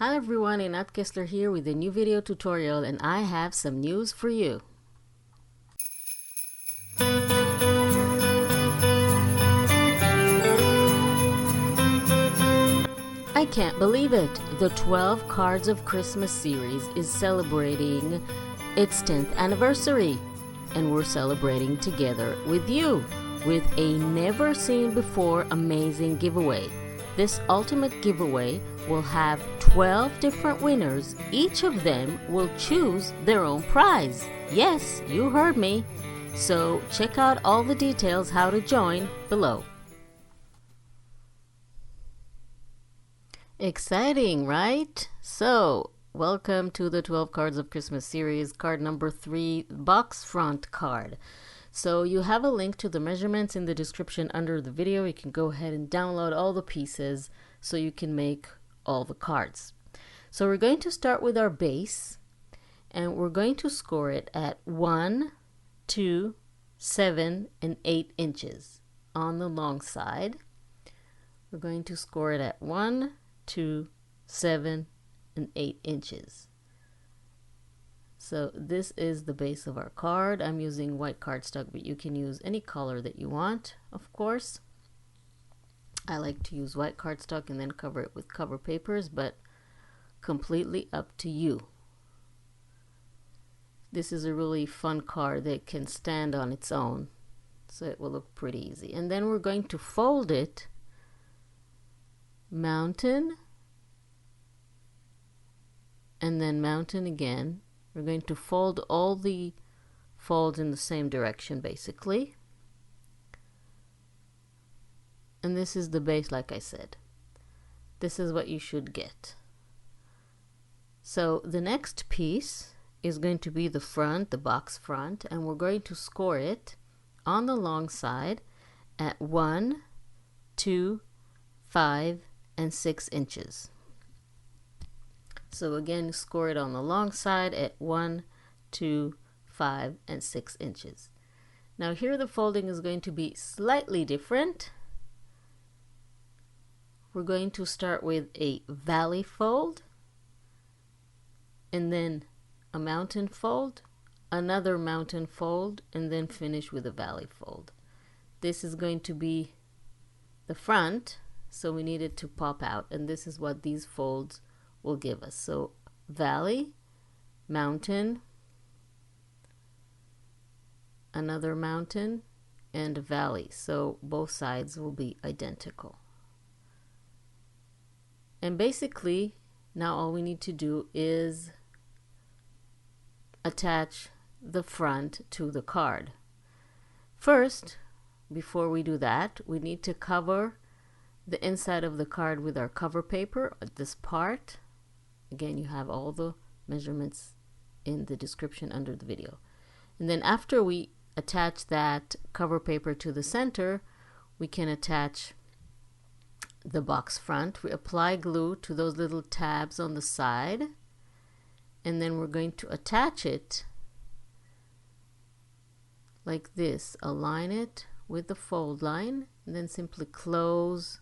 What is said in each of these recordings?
Hi everyone, Inat Kessler here with a new video tutorial, and I have some news for you. I can't believe it! The 12 Cards of Christmas series is celebrating its 10th anniversary, and we're celebrating together with you with a never seen before amazing giveaway. This ultimate giveaway will have 12 different winners. Each of them will choose their own prize. Yes, you heard me. So check out all the details how to join below. Exciting, right? So, welcome to the 12 Cards of Christmas series, card number 3, box front card. So you have a link to the measurements in the description under the video. You can go ahead and download all the pieces so you can make all the cards. So we're going to start with our base, and we're going to score it at 1, 2, 7, and 8 inches on the long side. We're going to score it at 1, 2, 7, and 8 inches. So this is the base of our card. I'm using white cardstock, but you can use any color that you want, of course. I like to use white cardstock and then cover it with cover papers, but completely up to you. This is a really fun card that can stand on its own, so it will look pretty easy. And then we're going to fold it mountain and then mountain again. We're going to fold all the folds in the same direction, basically. And this is the base, like I said. This is what you should get. So the next piece is going to be the front, the box front, and we're going to score it on the long side at 1, 2, 5, and 6 inches. So again, score it on the long side at 1, 2, 5, and 6 inches. Now here the folding is going to be slightly different. We're going to start with a valley fold, and then a mountain fold, another mountain fold, and then finish with a valley fold. This is going to be the front, so we need it to pop out, and this is what these folds will give us. So valley, mountain, another mountain, and a valley. So both sides will be identical. And basically now all we need to do is attach the front to the card. First, before we do that, we need to cover the inside of the card with our cover paper at this part. Again, you have all the measurements in the description under the video. And then after we attach that cover paper to the center, we can attach the box front. We apply glue to those little tabs on the side, and then we're going to attach it like this. Align it with the fold line, and then simply close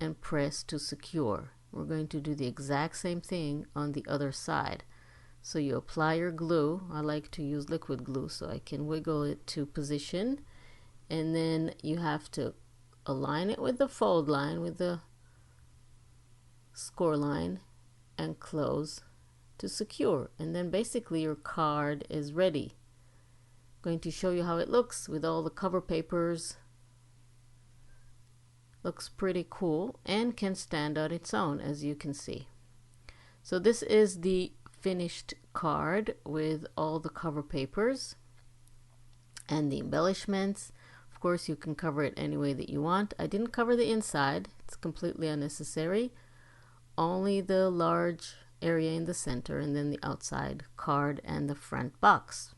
and press to secure. We're going to do the exact same thing on the other side. So you apply your glue. I like to use liquid glue so I can wiggle it to position, and then you have to align it with the fold line, with the score line, and close to secure. And then basically your card is ready. I'm going to show you how it looks with all the cover papers. Looks pretty cool and can stand on its own, as you can see. So this is the finished card with all the cover papers and the embellishments. Of course, you can cover it any way that you want. I didn't cover the inside. It's completely unnecessary. Only the large area in the center, and then the outside card and the front box.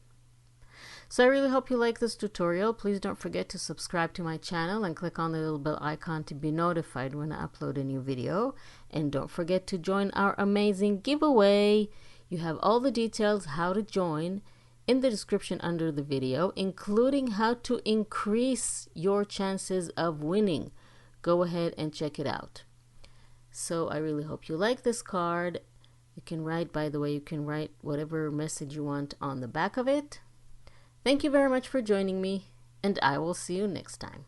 So I really hope you like this tutorial. Please don't forget to subscribe to my channel and click on the little bell icon to be notified when I upload a new video. And don't forget to join our amazing giveaway. You have all the details how to join in the description under the video, including how to increase your chances of winning. Go ahead and check it out. So I really hope you like this card. You can write, by the way, you can write whatever message you want on the back of it. Thank you very much for joining me, and I will see you next time.